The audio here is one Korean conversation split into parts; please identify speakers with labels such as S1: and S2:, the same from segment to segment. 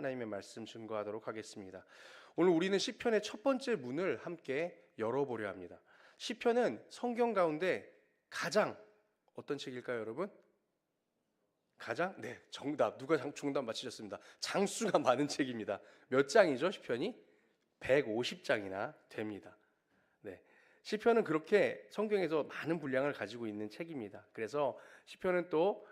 S1: 하나님의 말씀 증거하도록 하겠습니다. 오늘 우리는 시편의 첫 번째 문을 함께 열어보려 합니다. 시편은 성경 가운데 가장 어떤 책일까요, 여러분? 가장? 네, 정답. 누가 정답 맞히셨습니다. 장수가 많은 책입니다. 몇 장이죠, 시편이? 150장이나 됩니다. 네. 시편은 그렇게 성경에서 많은 분량을 가지고 있는 책입니다. 그래서 시편은 또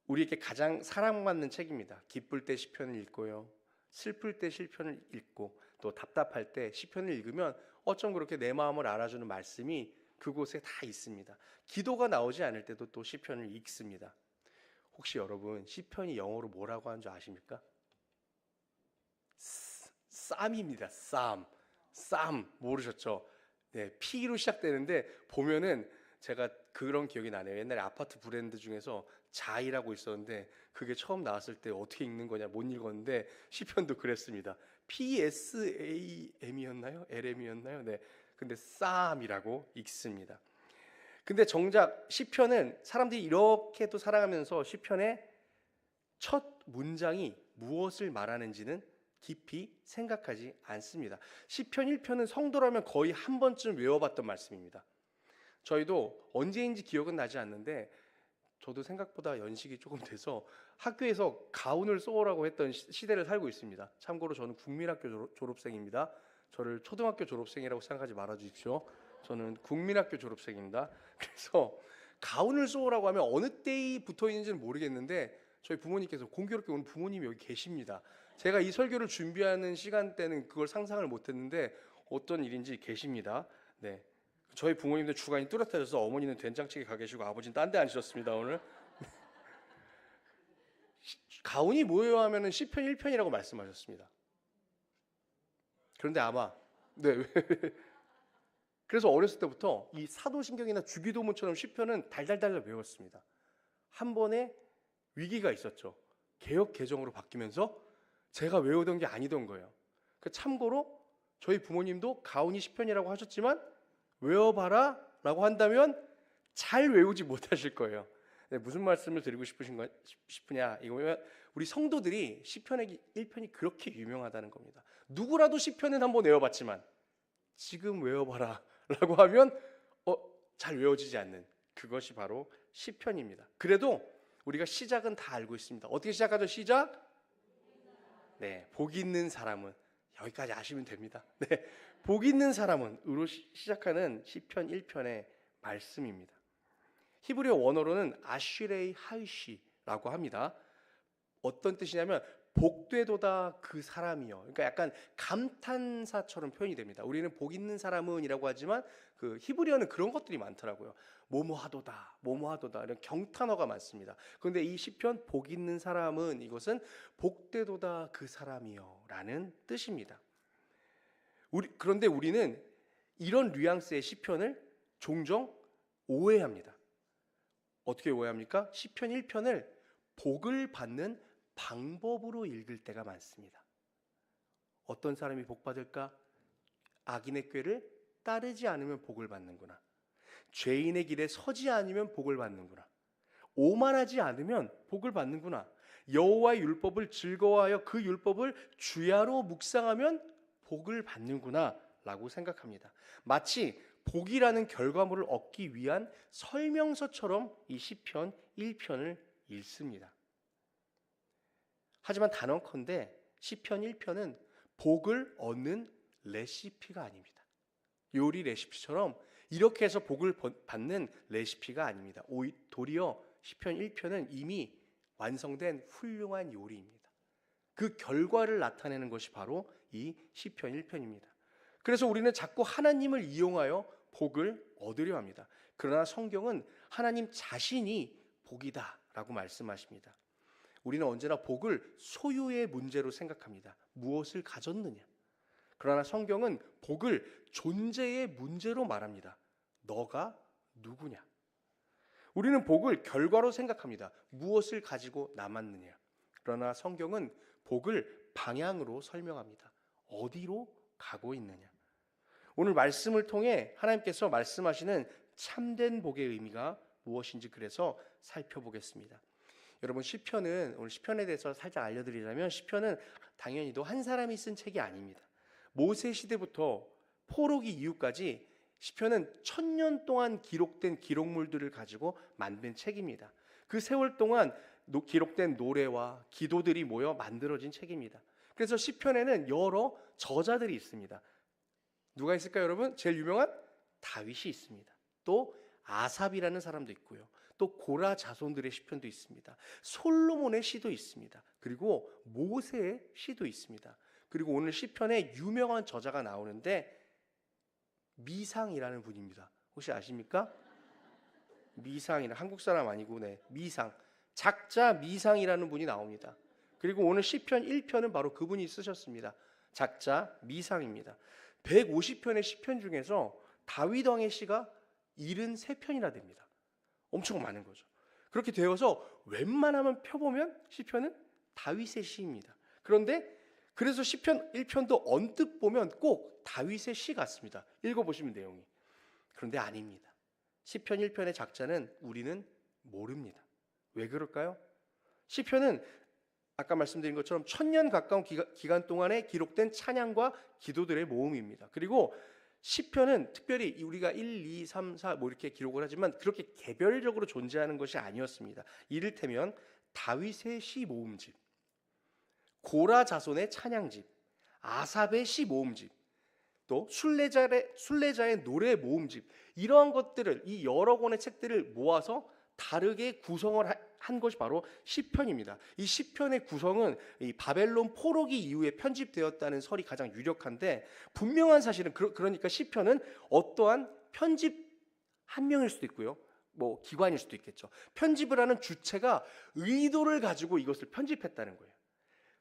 S1: 우리에게 가장 사랑받는 책입니다. 기쁠 때 시편을 읽고요, 슬플 때 시편을 읽고, 또 답답할 때 시편을 읽으면 어쩜 그렇게 내 마음을 알아주는 말씀이 그곳에 다 있습니다. 기도가 나오지 않을 때도 또 시편을 읽습니다. 혹시 여러분 시편이 영어로 뭐라고 하는 줄 아십니까? 쌈입니다. 쌈 모르셨죠? 네, P로 시작되는데 보면은 제가 그런 기억이 나네요. 옛날에 아파트 브랜드 중에서 자이라고 있었는데 그게 처음 나왔을 때 어떻게 읽는 거냐 못 읽었는데 시편도 그랬습니다. PSAM이었나요? LM이었나요? 네. 근데 쌈이라고 읽습니다. 근데 정작 시편은 사람들이 이렇게도 살아가면서 시편의 첫 문장이 무엇을 말하는지는 깊이 생각하지 않습니다. 시편 1편은 성도라면 거의 한 번쯤 외워봤던 말씀입니다. 저희도 언제인지 기억은 나지 않는데 저도 생각보다 연식이 조금 돼서 학교에서 가운을 쏘라고 했던 시대를 살고 있습니다. 참고로 저는 국민학교 졸업생입니다. 저를 초등학교 졸업생이라고 생각하지 말아주십시오. 저는 국민학교 졸업생입니다. 그래서 가운을 쏘라고 하면 어느 때에 붙어 있는지는 모르겠는데 저희 부모님께서 공교롭게 오늘 부모님이 여기 계십니다. 제가 이 설교를 준비하는 시간대는 그걸 상상을 못했는데 어떤 일인지 계십니다. 네, 저희 부모님들 주관이 뚜렷해져서 어머니는 된장찌개 가 계시고 아버지는 딴 데 앉으셨습니다. 오늘 가운이 뭐예요 하면은 시편 1편이라고 말씀하셨습니다. 그런데 아마 네 그래서 어렸을 때부터 이 사도신경이나 주기도문처럼 시편은 달달달 외웠습니다. 한 번에 위기가 있었죠. 개역 개정으로 바뀌면서 제가 외우던 게 아니던 거예요. 참고로 저희 부모님도 가온이 시편이라고 하셨지만 외워봐라 라고 한다면 잘 외우지 못하실 거예요. 네, 무슨 말씀을 드리고 싶으냐, 이거면 우리 성도들이 시편의 1편이 그렇게 유명하다는 겁니다. 누구라도 시편은 한번 외워봤지만 지금 외워봐라 라고 하면 잘 외워지지 않는 그것이 바로 시편입니다. 그래도 우리가 시작은 다 알고 있습니다. 어떻게 시작하죠? 시작? 네, 복 있는 사람은, 여기까지 아시면 됩니다. 네, 복 있는 사람은으로 시작하는 시편 1편의 말씀입니다. 히브리어 원어로는 아쉬레이 하이시라고 합니다. 어떤 뜻이냐면 복되도다 그 사람이요. 그러니까 약간 감탄사처럼 표현이 됩니다. 우리는 복 있는 사람은이라고 하지만 그 히브리어는 그런 것들이 많더라고요. 뭐뭐하도다, 뭐뭐하도다 이런 경탄어가 많습니다. 그런데 이 시편 복 있는 사람은 이것은 복되도다 그 사람이요라는 뜻입니다. 그런데 우리는 이런 뉘앙스의 시편을 종종 오해합니다. 어떻게 오해합니까? 시편 1편을 복을 받는 방법으로 읽을 때가 많습니다. 어떤 사람이 복 받을까? 악인의 꾀를 따르지 않으면 복을 받는구나. 죄인의 길에 서지 않으면 복을 받는구나. 오만하지 않으면 복을 받는구나. 여호와의 율법을 즐거워하여 그 율법을 주야로 묵상하면 복을 받는구나 라고 생각합니다. 마치 복이라는 결과물을 얻기 위한 설명서처럼 이 시편 1편을 읽습니다. 하지만 단언컨대 시편 1편은 복을 얻는 레시피가 아닙니다. 요리 레시피처럼 이렇게 해서 복을 받는 레시피가 아닙니다. 도리어 시편 1편은 이미 완성된 훌륭한 요리입니다. 그 결과를 나타내는 것이 바로 이 시편 1편입니다. 그래서 우리는 자꾸 하나님을 이용하여 복을 얻으려 합니다. 그러나 성경은 하나님 자신이 복이다 라고 말씀하십니다. 우리는 언제나 복을 소유의 문제로 생각합니다. 무엇을 가졌느냐. 그러나 성경은 복을 존재의 문제로 말합니다. 너가 누구냐. 우리는 복을 결과로 생각합니다. 무엇을 가지고 남았느냐. 그러나 성경은 복을 방향으로 설명합니다. 어디로 가고 있느냐. 오늘 말씀을 통해 하나님께서 말씀하시는 참된 복의 의미가 무엇인지 그래서 살펴보겠습니다. 여러분 시편은, 오늘 시편에 대해서 살짝 알려드리자면, 시편은 당연히도 한 사람이 쓴 책이 아닙니다. 모세 시대부터 포로기 이후까지 시편은 1000년 동안 기록된 기록물들을 가지고 만든 책입니다. 그 세월 동안 기록된 노래와 기도들이 모여 만들어진 책입니다. 그래서 시편에는 여러 저자들이 있습니다. 누가 있을까요, 여러분? 제일 유명한 다윗이 있습니다. 또 아삽이라는 사람도 있고요. 또 고라 자손들의 시편도 있습니다. 솔로몬의 시도 있습니다. 그리고 모세의 시도 있습니다. 그리고 오늘 시편에 유명한 저자가 나오는데 미상이라는 분입니다. 혹시 아십니까? 미상이라, 한국 사람 아니고, 네, 미상, 작자 미상이라는 분이 나옵니다. 그리고 오늘 시편 1편은 바로 그분이 쓰셨습니다. 작자 미상입니다. 150편의 시편 중에서 다윗 왕의 시가 73편이나 됩니다. 엄청 많은 거죠. 그렇게 되어서 웬만하면 펴보면 시편은 다윗의 시입니다. 그런데 그래서 시편 1편도 언뜻 보면 꼭 다윗의 시 같습니다. 읽어보시면 내용이. 그런데 아닙니다. 시편 1편의 작자는 우리는 모릅니다. 왜 그럴까요? 시편은 아까 말씀드린 것처럼 1000년 가까운 기간 동안에 기록된 찬양과 기도들의 모음입니다. 그리고 시편은 특별히 우리가 1, 2, 3, 4 뭐 이렇게 기록을 하지만 그렇게 개별적으로 존재하는 것이 아니었습니다. 이를테면 다윗의 시 모음집, 고라 자손의 찬양집, 아삽의 시 모음집, 또 순례자의 노래 모음집, 이러한 것들을, 이 여러 권의 책들을 모아서 다르게 구성을 한 것이 바로 시편입니다. 이 시편의 구성은 이 바벨론 포로기 이후에 편집되었다는 설이 가장 유력한데, 분명한 사실은 그러니까 시편은 어떠한 편집 한 명일 수도 있고요, 뭐 기관일 수도 있겠죠. 편집을 하는 주체가 의도를 가지고 이것을 편집했다는 거예요.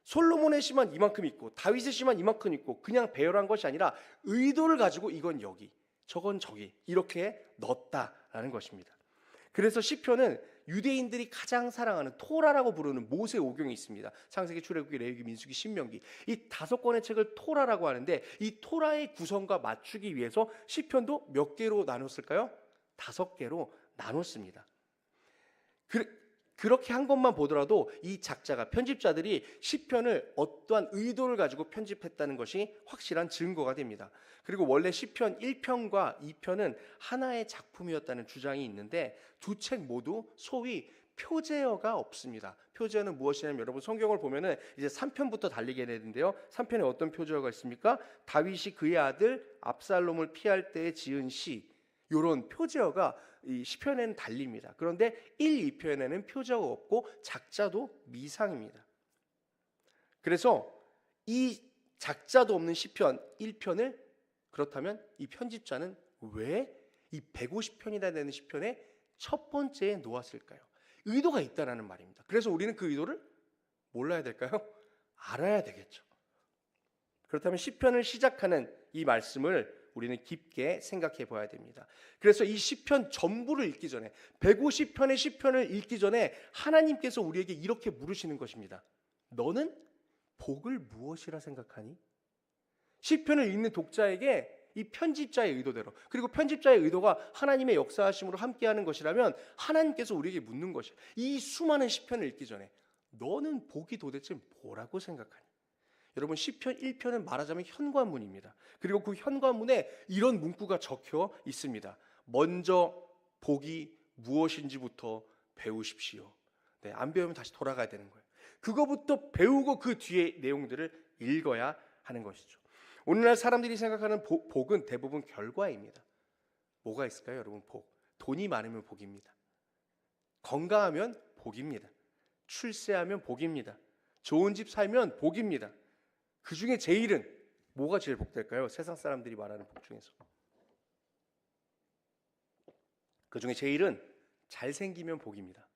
S1: 솔로몬의 시만 이만큼 있고 다윗의 시만 이만큼 있고 그냥 배열한 것이 아니라 의도를 가지고 이건 여기, 저건 저기 이렇게 넣었다라는 것입니다. 그래서 시편은 유대인들이 가장 사랑하는 토라라고 부르는 모세 오경이 있습니다. 창세기, 출애굽기, 레위기, 민수기, 신명기, 이 5권의 책을 토라라고 하는데, 이 토라의 구성과 맞추기 위해서 시편도 몇 개로 나눴을까요? 5개로 나눴습니다. 그렇게 한 것만 보더라도 이 작자가, 편집자들이 시편을 어떠한 의도를 가지고 편집했다는 것이 확실한 증거가 됩니다. 그리고 원래 시편 1편과 2편은 하나의 작품이었다는 주장이 있는데, 두 책 모두 소위 표제어가 없습니다. 표제어는 무엇이냐면, 여러분 성경을 보면은 이제 3편부터 달리게 되는데요. 3편에 어떤 표제어가 있습니까? 다윗이 그의 아들 압살롬을 피할 때에 지은 시, 이런 표제어가 이 시편에는 달립니다. 그런데 1, 2편에는 표제어가 없고 작자도 미상입니다. 그래서 이 작자도 없는 시편 1편을, 그렇다면 이 편집자는 왜 이 150편이나 되는 시편의 첫 번째에 놓았을까요? 의도가 있다라는 말입니다. 그래서 우리는 그 의도를 몰라야 될까요? 알아야 되겠죠. 그렇다면 시편을 시작하는 이 말씀을 우리는 깊게 생각해 봐야 됩니다. 그래서 이 시편 전부를 읽기 전에, 150편의 시편을 읽기 전에 하나님께서 우리에게 이렇게 물으시는 것입니다. 너는 복을 무엇이라 생각하니? 시편을 읽는 독자에게 이 편집자의 의도대로, 그리고 편집자의 의도가 하나님의 역사하심으로 함께하는 것이라면 하나님께서 우리에게 묻는 것이에요. 이 수많은 시편을 읽기 전에 너는 복이 도대체 뭐라고 생각하니? 여러분, 시편 1편은 말하자면 현관문입니다. 그리고 그 현관문에 이런 문구가 적혀 있습니다. 먼저 복이 무엇인지부터 배우십시오. 네, 안 배우면 다시 돌아가야 되는 거예요. 그거부터 배우고 그 뒤에 내용들을 읽어야 하는 것이죠. 오늘날 사람들이 생각하는 복은 대부분 결과입니다. 뭐가 있을까요, 여러분? 복. 돈이 많으면 복입니다. 건강하면 복입니다. 출세하면 복입니다. 좋은 집 살면 복입니다. 그 중에 제일은 뭐가 제일 복될까요? 세상 사람들이 말하는 복 중에서. 그 중에 제일은 잘생기면 복입니다.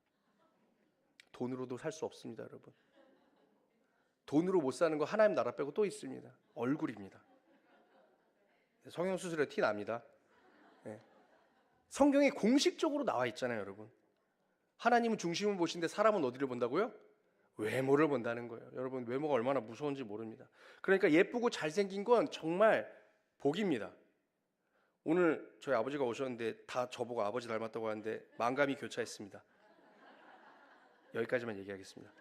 S1: 돈으로도 살 수 없습니다, 여러분. 돈으로 못 사는 거 하나님 나라 빼고 또 있습니다. 얼굴입니다. 성형수술에 티 납니다. 네. 성경에 공식적으로 나와 있잖아요, 여러분. 하나님은 중심을 보시는데 사람은 어디를 본다고요? 외모를 본다는 거예요. 여러분, 외모가 얼마나 무서운지 모릅니다. 그러니까 예쁘고 잘생긴 건 정말 복입니다. 오늘 저희 아버지가 오셨는데 다 저보고 아버지 닮았다고 하는데 만감이 교차했습니다. 여기까지만 얘기하겠습니다.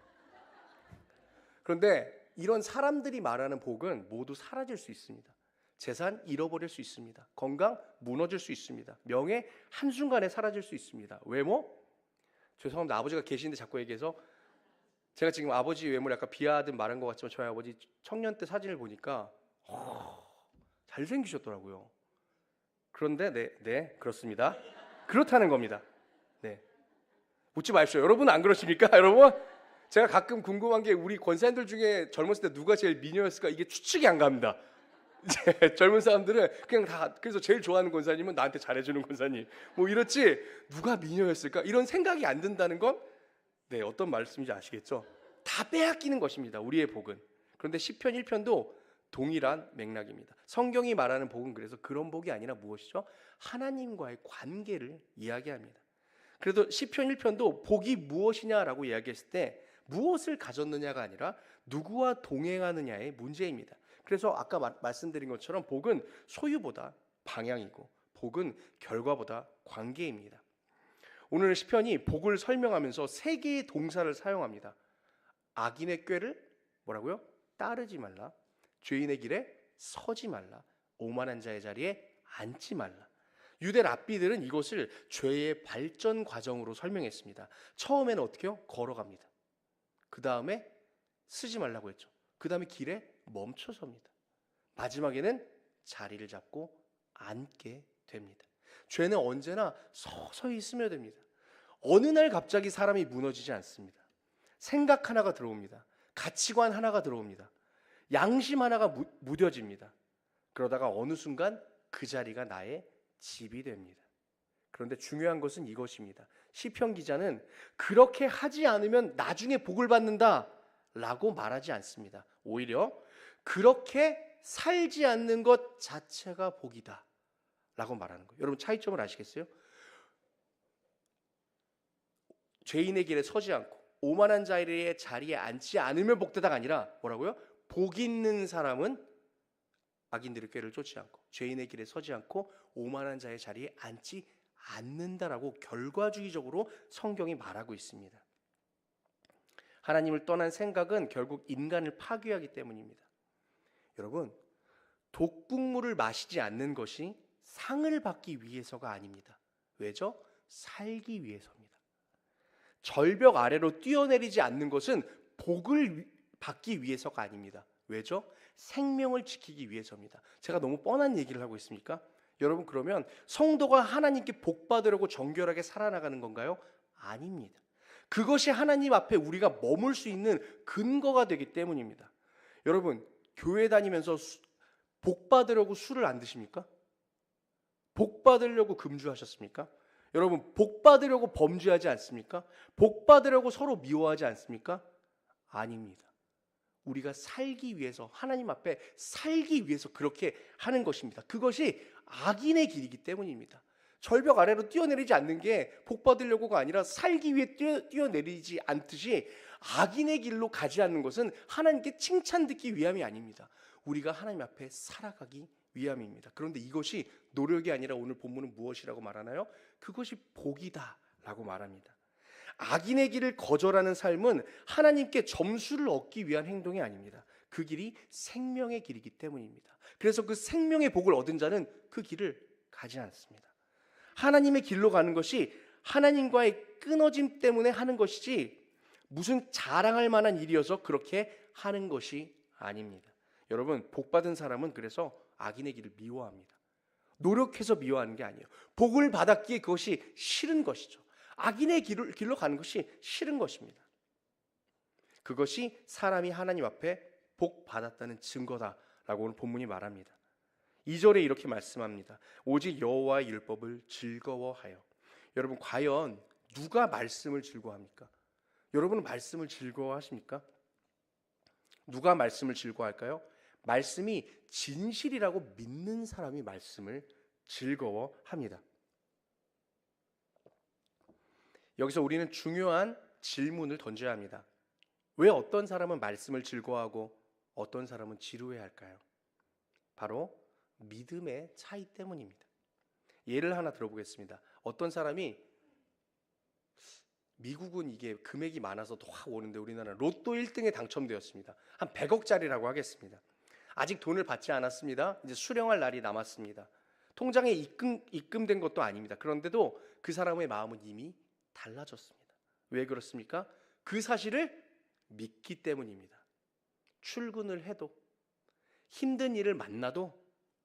S1: 그런데 이런 사람들이 말하는 복은 모두 사라질 수 있습니다. 재산 잃어버릴 수 있습니다. 건강 무너질 수 있습니다. 명예 한순간에 사라질 수 있습니다. 외모? 죄송합니다. 아버지가 계시는데 자꾸 얘기해서 제가 지금 아버지 외모를 약간 비하하듯 말한 것 같지만 저희 아버지 청년 때 사진을 보니까 잘생기셨더라고요. 그런데 네 그렇습니다. 그렇다는 겁니다. 네, 묻지 마십시오. 여러분 안 그러십니까? 여러분? 제가 가끔 궁금한 게 우리 권사님들 중에 젊었을 때 누가 제일 미녀였을까? 이게 추측이 안 갑니다. 이제 젊은 사람들은 그냥 다 그래서 제일 좋아하는 권사님은 나한테 잘해주는 권사님 뭐 이렇지 누가 미녀였을까? 이런 생각이 안 든다는 건 네, 어떤 말씀인지 아시겠죠? 다 빼앗기는 것입니다. 우리의 복은. 그런데 시편 1편도 동일한 맥락입니다. 성경이 말하는 복은 그래서 그런 복이 아니라 무엇이죠? 하나님과의 관계를 이야기합니다. 그래도 시편 1편도 복이 무엇이냐라고 이야기했을 때 무엇을 가졌느냐가 아니라 누구와 동행하느냐의 문제입니다. 그래서 아까 말씀드린 것처럼 복은 소유보다 방향이고 복은 결과보다 관계입니다. 오늘 시편이 복을 설명하면서 세 개의 동사를 사용합니다. 악인의 꾀를 뭐라고요? 따르지 말라. 죄인의 길에 서지 말라. 오만한 자의 자리에 앉지 말라. 유대 랍비들은 이것을 죄의 발전 과정으로 설명했습니다. 처음에는 어떻게요? 걸어갑니다. 그 다음에 쓰지 말라고 했죠. 그 다음에 길에 멈춰 섭니다. 마지막에는 자리를 잡고 앉게 됩니다. 죄는 언제나 서서히 스며듭니다. 어느 날 갑자기 사람이 무너지지 않습니다. 생각 하나가 들어옵니다. 가치관 하나가 들어옵니다. 양심 하나가 무뎌집니다. 그러다가 어느 순간 그 자리가 나의 집이 됩니다. 그런데 중요한 것은 이것입니다. 시편 기자는 그렇게 하지 않으면 나중에 복을 받는다 라고 말하지 않습니다. 오히려 그렇게 살지 않는 것 자체가 복이다 라고 말하는 거예요. 여러분 차이점을 아시겠어요? 죄인의 길에 서지 않고 오만한 자의 자리에 앉지 않으면 복되다가 아니라 뭐라고요? 복 있는 사람은 악인들의 꾀를 쫓지 않고 죄인의 길에 서지 않고 오만한 자의 자리에 앉지 않는다라고 결과주의적으로 성경이 말하고 있습니다. 하나님을 떠난 생각은 결국 인간을 파괴하기 때문입니다. 여러분, 독국물을 마시지 않는 것이 상을 받기 위해서가 아닙니다. 왜죠? 살기 위해서입니다. 절벽 아래로 뛰어내리지 않는 것은 복을 받기 위해서가 아닙니다. 왜죠? 생명을 지키기 위해서입니다. 제가 너무 뻔한 얘기를 하고 있습니까? 여러분 그러면 성도가 하나님께 복 받으려고 정결하게 살아나가는 건가요? 아닙니다. 그것이 하나님 앞에 우리가 머물 수 있는 근거가 되기 때문입니다. 여러분 교회 다니면서 복 받으려고 술을 안 드십니까? 복 받으려고 금주하셨습니까? 여러분 복 받으려고 범죄하지 않습니까? 복 받으려고 서로 미워하지 않습니까? 아닙니다. 우리가 살기 위해서 하나님 앞에 살기 위해서 그렇게 하는 것입니다. 그것이 악인의 길이기 때문입니다. 절벽 아래로 뛰어내리지 않는 게 복 받으려고가 아니라 살기 위해 뛰어내리지 않듯이 악인의 길로 가지 않는 것은 하나님께 칭찬 듣기 위함이 아닙니다. 우리가 하나님 앞에 살아가기 위함입니다. 그런데 이것이 노력이 아니라 오늘 본문은 무엇이라고 말하나요? 그것이 복이다라고 말합니다. 악인의 길을 거절하는 삶은 하나님께 점수를 얻기 위한 행동이 아닙니다. 그 길이 생명의 길이기 때문입니다. 그래서 그 생명의 복을 얻은 자는 그 길을 가지 않습니다. 하나님의 길로 가는 것이 하나님과의 끊어짐 때문에 하는 것이지 무슨 자랑할 만한 일이어서 그렇게 하는 것이 아닙니다. 여러분 복 받은 사람은 그래서 악인의 길을 미워합니다. 노력해서 미워하는 게 아니에요. 복을 받았기에 그것이 싫은 것이죠. 악인의 길로 가는 것이 싫은 것입니다. 그것이 사람이 하나님 앞에 복 받았다는 증거다라고 오늘 본문이 말합니다. 2절에 이렇게 말씀합니다. 오직 여호와의 율법을 즐거워하여. 여러분 과연 누가 말씀을 즐거워합니까? 여러분은 말씀을 즐거워하십니까? 누가 말씀을 즐거워할까요? 말씀이 진실이라고 믿는 사람이 말씀을 즐거워합니다. 여기서 우리는 중요한 질문을 던져야 합니다. 왜 어떤 사람은 말씀을 즐거워하고 어떤 사람은 지루해할까요? 바로 믿음의 차이 때문입니다. 예를 하나 들어보겠습니다. 어떤 사람이 미국은 이게 금액이 많아서 확 오는데 우리나라는 로또 1등에 당첨되었습니다. 한 100억짜리라고 하겠습니다. 아직 돈을 받지 않았습니다. 이제 수령할 날이 남았습니다. 통장에 입금된 것도 아닙니다. 그런데도 그 사람의 마음은 이미 달라졌습니다. 왜 그렇습니까? 그 사실을 믿기 때문입니다. 출근을 해도, 힘든 일을 만나도,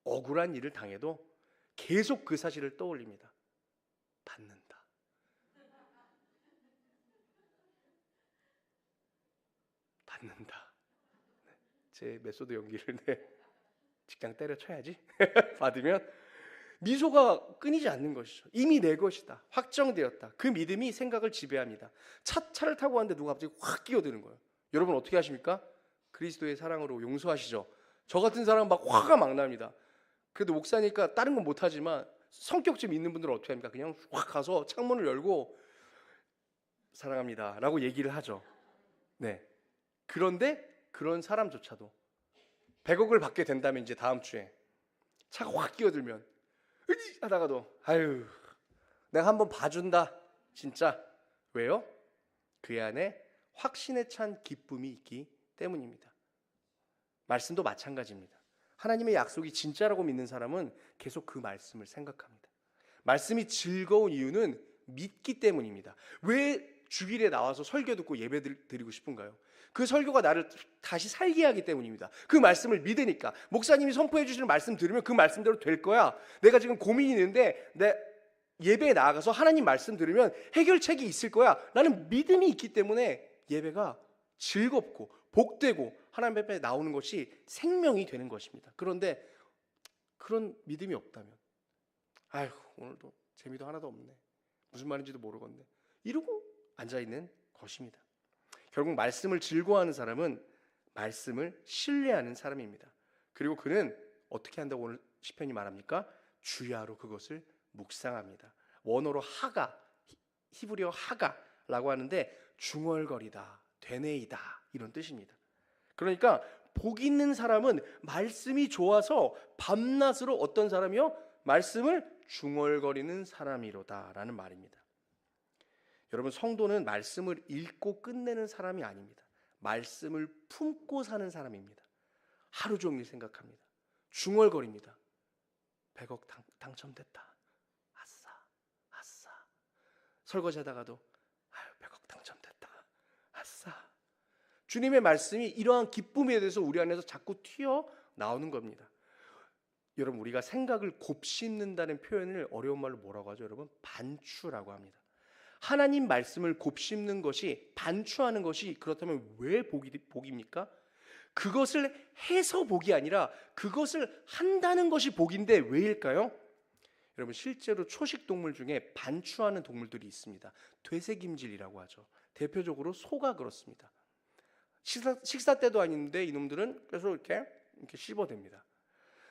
S1: 억울한 일을 당해도 계속 그 사실을 떠올립니다. 받는다. 받는다. 제 메소드 연기를 직장 때려쳐야지. 받으면 미소가 끊이지 않는 것이죠. 이미 내 것이다. 확정되었다. 그 믿음이 생각을 지배합니다. 차를 타고 왔는데 누가 갑자기 확 끼어드는 거예요. 여러분 어떻게 하십니까? 그리스도의 사랑으로 용서하시죠. 저 같은 사람은 막 화가 막 납니다. 그래도 목사니까 다른 건 못하지만 성격 좀 있는 분들은 어떻게 합니까? 그냥 확 가서 창문을 열고 사랑합니다 라고 얘기를 하죠. 네. 그런데 그런 사람조차도 100억을 받게 된다면 이제 다음 주에 차가 확 끼어들면 으이 하다가도 아유 내가 한번 봐준다 진짜. 왜요? 그 안에 확신에 찬 기쁨이 있기 때문입니다. 말씀도 마찬가지입니다. 하나님의 약속이 진짜라고 믿는 사람은 계속 그 말씀을 생각합니다. 말씀이 즐거운 이유는 믿기 때문입니다. 왜 주일에 나와서 설교 듣고 예배 드리고 싶은가요? 그 설교가 나를 다시 살게 하기 때문입니다. 그 말씀을 믿으니까. 목사님이 선포해 주시는 말씀 들으면 그 말씀대로 될 거야. 내가 지금 고민이 있는데 내 예배에 나아가서 하나님 말씀 들으면 해결책이 있을 거야. 라는 믿음이 있기 때문에 예배가 즐겁고 복되고 하나님 앞에 나오는 것이 생명이 되는 것입니다. 그런데 그런 믿음이 없다면 아휴 오늘도 재미도 하나도 없네. 무슨 말인지도 모르겠네. 이러고 앉아있는 것입니다. 결국 말씀을 즐거워하는 사람은 말씀을 신뢰하는 사람입니다. 그리고 그는 어떻게 한다고 오늘 시편이 말합니까? 주야로 그것을 묵상합니다. 원어로 하가, 히브리어 하가라고 하는데 중얼거리다, 되뇌이다 이런 뜻입니다. 그러니까 복 있는 사람은 말씀이 좋아서 밤낮으로 어떤 사람이요? 말씀을 중얼거리는 사람이로다라는 말입니다. 여러분 성도는 말씀을 읽고 끝내는 사람이 아닙니다. 말씀을 품고 사는 사람입니다. 하루 종일 생각합니다. 중얼거립니다. 100억 당첨됐다. 아싸 아싸. 설거지하다가도 100억 당첨됐다. 아싸. 주님의 말씀이 이러한 기쁨에 대해서 우리 안에서 자꾸 튀어나오는 겁니다. 여러분 우리가 생각을 곱씹는다는 표현을 어려운 말로 뭐라고 하죠? 여러분 반추라고 합니다. 하나님 말씀을 곱씹는 것이 반추하는 것이 그렇다면 왜 복입니까? 그것을 해서 복이 아니라 그것을 한다는 것이 복인데 왜일까요? 여러분 실제로 초식 동물 중에 반추하는 동물들이 있습니다. 되새김질이라고 하죠. 대표적으로 소가 그렇습니다. 식사 때도 아닌데 이놈들은 그래서 이렇게 씹어댑니다.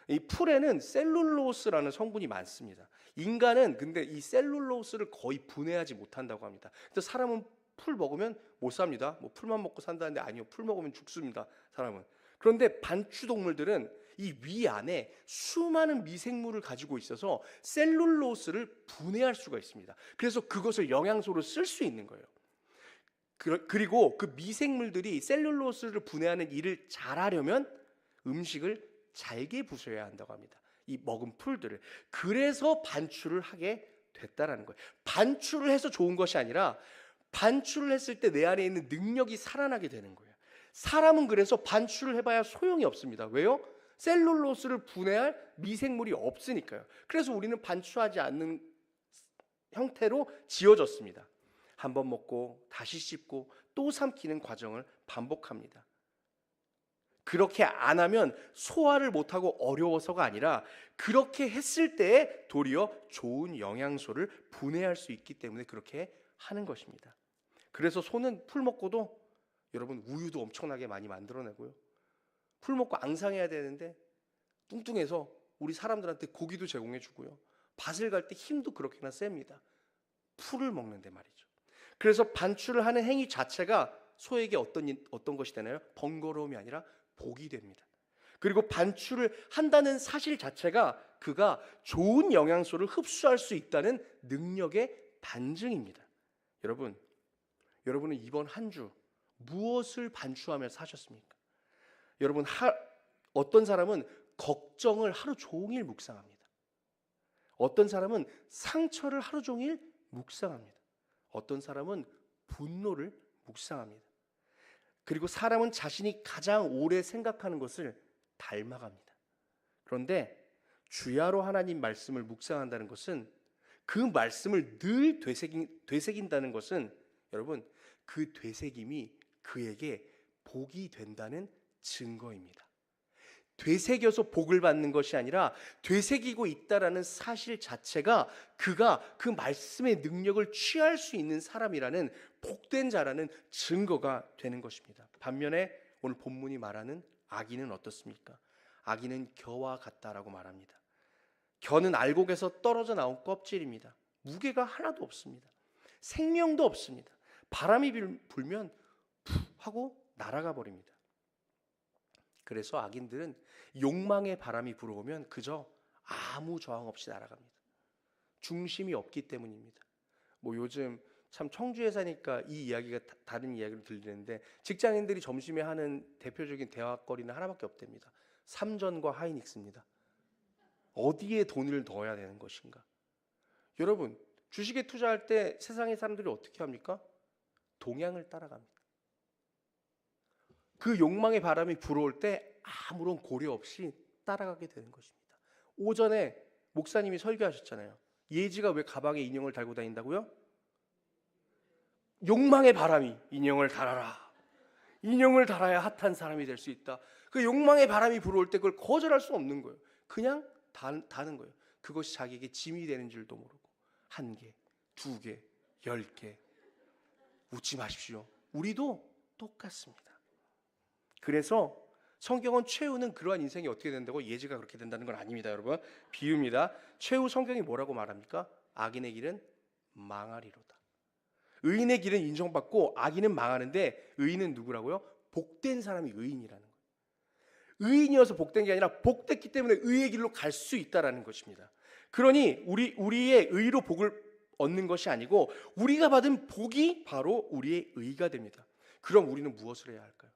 S1: 이 풀에는 셀룰로스라는 성분이 많습니다. 인간은 근데 이 셀룰로스를 거의 분해하지 못한다고 합니다. 그래서 사람은 풀 먹으면 못 삽니다. 뭐 풀만 먹고 산다는데 아니요. 풀 먹으면 죽습니다. 사람은. 그런데 반추동물들은 이 위 안에 수많은 미생물을 가지고 있어서 셀룰로스를 분해할 수가 있습니다. 그래서 그것을 영양소로 쓸 수 있는 거예요. 그리고 그 미생물들이 셀룰로스를 분해하는 일을 잘하려면 음식을 잘게 부숴야 한다고 합니다. 이 먹은 풀들을. 그래서 반추를 하게 됐다라는 거예요. 반추를 해서 좋은 것이 아니라 반추를 했을 때 내 안에 있는 능력이 살아나게 되는 거예요. 사람은 그래서 반추를 해봐야 소용이 없습니다. 왜요? 셀룰로스를 분해할 미생물이 없으니까요. 그래서 우리는 반추하지 않는 형태로 지어졌습니다. 한번 먹고 다시 씹고 또 삼키는 과정을 반복합니다. 그렇게 안 하면 소화를 못하고 어려워서가 아니라 그렇게 했을 때 도리어 좋은 영양소를 분해할 수 있기 때문에 그렇게 하는 것입니다. 그래서 소는 풀 먹고도 여러분 우유도 엄청나게 많이 만들어내고요. 풀 먹고 앙상해야 되는데 뚱뚱해서 우리 사람들한테 고기도 제공해 주고요. 밭을 갈 때 힘도 그렇게나 셉니다. 풀을 먹는데 말이죠. 그래서 반추를 하는 행위 자체가 소에게 어떤 것이 되나요? 번거로움이 아니라 복이 됩니다. 그리고 반추를 한다는 사실 자체가 그가 좋은 영양소를 흡수할 수 있다는 능력의 반증입니다. 여러분 여러분은 이번 한 주 무엇을 반추하며 사셨습니까? 여러분, 어떤 사람은 걱정을 하루 종일 묵상합니다. 어떤 사람은 상처를 하루 종일 묵상합니다. 어떤 사람은 분노를 묵상합니다. 그리고 사람은 자신이 가장 오래 생각하는 것을 닮아갑니다. 그런데 주야로 하나님 말씀을 묵상한다는 것은, 그 말씀을 늘 되새긴다는 것은, 여러분, 그 되새김이 그에게 복이 된다는 증거입니다. 되새겨서 복을 받는 것이 아니라 되새기고 있다라는 사실 자체가 그가 그 말씀의 능력을 취할 수 있는 사람이라는, 복된 자라는 증거가 되는 것입니다. 반면에 오늘 본문이 말하는 악인은 어떻습니까? 악인은 겨와 같다라고 말합니다. 겨는 알곡에서 떨어져 나온 껍질입니다. 무게가 하나도 없습니다. 생명도 없습니다. 바람이 불면 푸 하고 날아가 버립니다. 그래서 악인들은 욕망의 바람이 불어오면 그저 아무 저항 없이 날아갑니다. 중심이 없기 때문입니다. 요즘 참 청주에 사니까 이 이야기가 다른 이야기를 들리는데, 직장인들이 점심에 하는 대표적인 대화거리는 하나밖에 없답니다. 삼전과 하이닉스입니다. 어디에 돈을 넣어야 되는 것인가? 여러분, 주식에 투자할 때 세상의 사람들이 어떻게 합니까? 동향을 따라갑니다. 그 욕망의 바람이 불어올 때 아무런 고려 없이 따라가게 되는 것입니다. 오전에 목사님이 설교하셨잖아요. 예지가 왜 가방에 인형을 달고 다닌다고요? 욕망의 바람이 인형을 달아라. 인형을 달아야 핫한 사람이 될 수 있다. 그 욕망의 바람이 불어올 때 그걸 거절할 수 없는 거예요. 그냥 다는 거예요. 그것이 자기에게 짐이 되는 줄도 모르고, 1개, 2개, 10개. 웃지 마십시오. 우리도 똑같습니다. 그래서 성경은 최후는 그러한 인생이 어떻게 된다고, 예지가 그렇게 된다는 건 아닙니다, 여러분. 비유입니다. 최후 성경이 뭐라고 말합니까? 악인의 길은 망하리로다. 의인의 길은 인정받고 악인은 망하는데, 의인은 누구라고요? 복된 사람이 의인이라는 거예요. 의인이어서 복된 게 아니라 복됐기 때문에 의의 길로 갈 수 있다라는 것입니다. 그러니 우리의 의로 복을 얻는 것이 아니고, 우리가 받은 복이 바로 우리의 의가 됩니다. 그럼 우리는 무엇을 해야 할까요?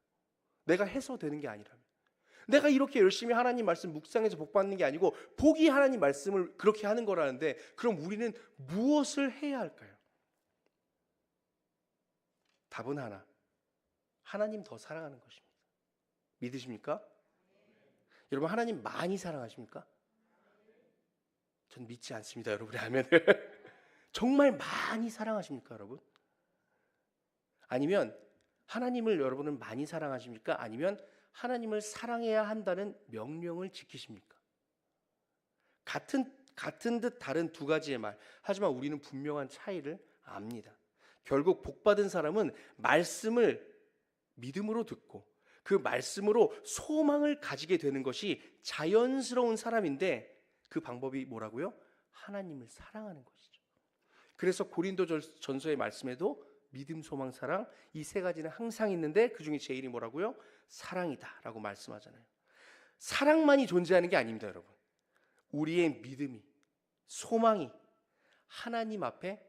S1: 내가 해서 되는 게 아니라면, 내가 이렇게 열심히 하나님 말씀 묵상해서 복 받는 게 아니고 복이 하나님 말씀을 그렇게 하는 거라는데, 그럼 우리는 무엇을 해야 할까요? 답은 하나, 하나님 더 사랑하는 것입니다. 믿으십니까? 여러분, 하나님 많이 사랑하십니까? 전 믿지 않습니다, 여러분의 아멘을. 정말 많이 사랑하십니까, 여러분? 아니면 하나님을 여러분은 많이 사랑하십니까? 아니면 하나님을 사랑해야 한다는 명령을 지키십니까? 같은 듯 다른 두 가지의 말, 하지만 우리는 분명한 차이를 압니다. 결국 복받은 사람은 말씀을 믿음으로 듣고 그 말씀으로 소망을 가지게 되는 것이 자연스러운 사람인데, 그 방법이 뭐라고요? 하나님을 사랑하는 것이죠. 그래서 고린도전서의 말씀에도 믿음, 소망, 사랑, 이 세 가지는 항상 있는데 그 중에 제일이 뭐라고요? 사랑이다 라고 말씀하잖아요. 사랑만이 존재하는 게 아닙니다, 여러분. 우리의 믿음이, 소망이 하나님 앞에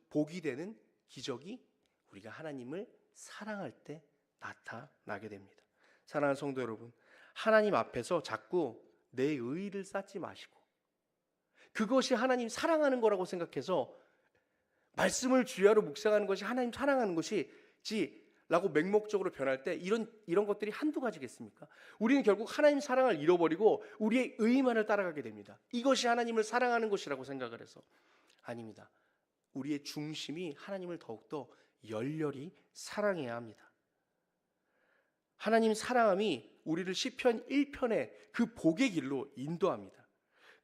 S1: 복이 되는 기적이 우리가 하나님을 사랑할 때 나타나게 됩니다. 사랑하는 성도 여러분, 하나님 앞에서 자꾸 내 의의를 쌓지 마시고, 그것이 하나님 사랑하는 거라고 생각해서 말씀을 주야로 묵상하는 것이 하나님 사랑하는 것이지 라고 맹목적으로 변할 때, 이런 것들이 한두 가지겠습니까? 우리는 결국 하나님 사랑을 잃어버리고 우리의 의만을 따라가게 됩니다. 이것이 하나님을 사랑하는 것이라고 생각을 해서. 아닙니다. 우리의 중심이 하나님을 더욱더 열렬히 사랑해야 합니다. 하나님 사랑함이 우리를 시편 1편의 그 복의 길로 인도합니다.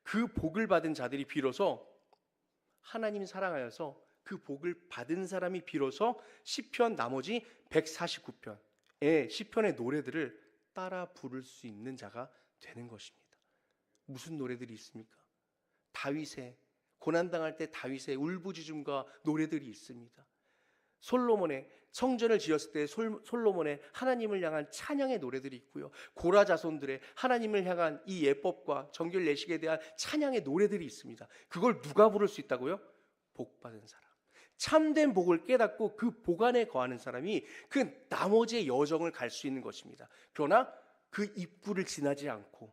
S1: 그 복을 받은 자들이 비로소, 하나님 사랑하여서 그 복을 받은 사람이 비로소 시편 나머지 149편의 시편의 노래들을 따라 부를 수 있는 자가 되는 것입니다. 무슨 노래들이 있습니까? 다윗의, 고난당할 때 다윗의 울부짖음과 노래들이 있습니다. 솔로몬의, 성전을 지었을 때 솔로몬의 하나님을 향한 찬양의 노래들이 있고요. 고라 자손들의 하나님을 향한 이 예법과 정결 예식에 대한 찬양의 노래들이 있습니다. 그걸 누가 부를 수 있다고요? 복받은 사람, 참된 복을 깨닫고 그 복 안에 거하는 사람이 그 나머지의 여정을 갈 수 있는 것입니다. 그러나 그 입구를 지나지 않고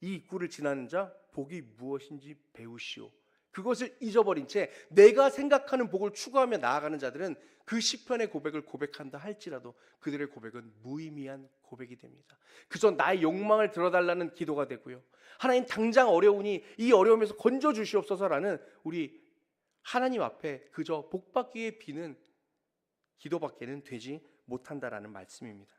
S1: 이 입구를 지나는 자 복이 무엇인지 배우시오. 그것을 잊어버린 채 내가 생각하는 복을 추구하며 나아가는 자들은 그 시편의 고백을 고백한다 할지라도 그들의 고백은 무의미한 고백이 됩니다. 그저 나의 욕망을 들어달라는 기도가 되고요. 하나님 당장 어려우니 이 어려움에서 건져 주시옵소서라는 우리 하나님 앞에 그저 복받기에 비는 기도밖에는 되지 못한다라는 말씀입니다.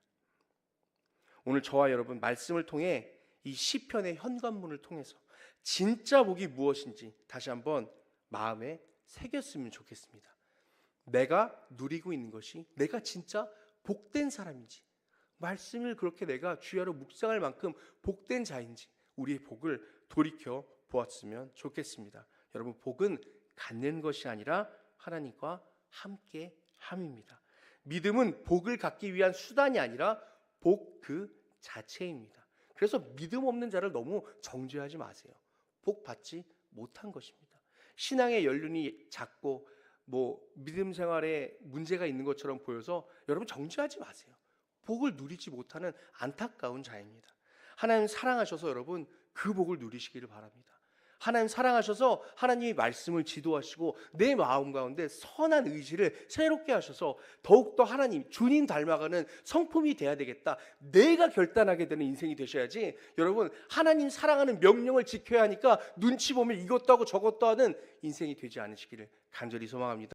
S1: 오늘 저와 여러분 말씀을 통해 이 시편의 현관문을 통해서 진짜 복이 무엇인지 다시 한번 마음에 새겼으면 좋겠습니다. 내가 누리고 있는 것이 내가 진짜 복된 사람인지, 말씀을 그렇게 내가 주야로 묵상할 만큼 복된 자인지 우리의 복을 돌이켜 보았으면 좋겠습니다. 여러분, 복은 갖는 것이 아니라 하나님과 함께 함입니다. 믿음은 복을 갖기 위한 수단이 아니라 복 그 자체입니다. 그래서 믿음 없는 자를 너무 정죄하지 마세요. 복 받지 못한 것입니다. 신앙의 연륜이 작고 믿음 생활에 문제가 있는 것처럼 보여서 여러분 정죄하지 마세요. 복을 누리지 못하는 안타까운 자입니다. 하나님 사랑하셔서 여러분 그 복을 누리시기를 바랍니다. 하나님 사랑하셔서 하나님의 말씀을 지도하시고 내 마음 가운데 선한 의지를 새롭게 하셔서 더욱더 하나님 주님 닮아가는 성품이 돼야 되겠다, 내가 결단하게 되는 인생이 되셔야지 여러분 하나님 사랑하는 명령을 지켜야 하니까 눈치 보면 이것도 하고 저것도 하는 인생이 되지 않으시기를 간절히 소망합니다.